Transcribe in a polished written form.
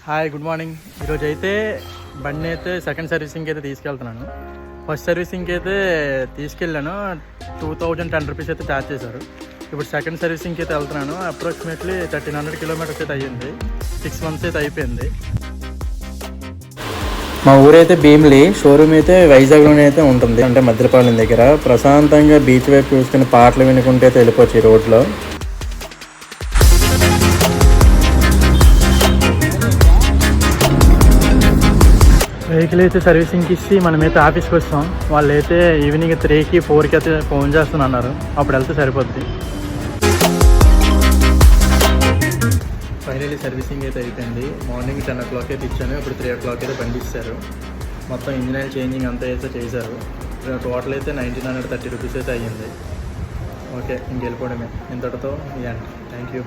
Hi, good morning. ఈరోజు అయితే బండి అయితే సెకండ్ సర్వీసింగ్కి అయితే తీసుకెళ్తున్నాను. ఫస్ట్ సర్వీసింగ్కి అయితే తీసుకెళ్ళాను, 2010 రూపీస్ అయితే ఛార్జ్ చేశారు. ఇప్పుడు సెకండ్ సర్వీసింగ్కి అయితే వెళ్తున్నాను. అప్రాక్సిమేట్లీ 1300 కిలోమీటర్స్ అయితే అయ్యింది. 6 మంత్స్ అయితే అయిపోయింది. మా ఊరైతే భీమిలి, షోరూమ్ అయితే వైజాగ్లోనే అయితే ఉంటుంది, అంటే మద్దిలపాలెం దగ్గర. ప్రశాంతంగా బీచ్ వైపు చూసుకుని పాటలు వినుకుంటే అయితే వెళ్ళిపోవచ్చు ఈ రోడ్లో. వెహికల్ అయితే సర్వీసింగ్కి ఇచ్చి మనమైతే ఆఫీస్కి వస్తాం. వాళ్ళు అయితే ఈవినింగ్ 3కి 4కి అయితే ఫోన్ చేస్తాను అన్నారు. అప్పుడు వెళ్తే సరిపోద్ది. ఫైనల్లీ సర్వీసింగ్ అయితే అయిపోయింది. మార్నింగ్ 10 o'clock అయితే ఇచ్చాను. ఇప్పుడు 3 o'clock అయితే బండి ఇస్తారు. మొత్తం ఇంజిన్ ఆయిల్ చేంజింగ్ అంతా అయితే చేశారు. టోటల్ అయితే 1930 రూపీస్ అయితే అయ్యింది. ఓకే, ఇంకెళ్ళిపోవడమే. ఇంతటితో థ్యాంక్ యూ.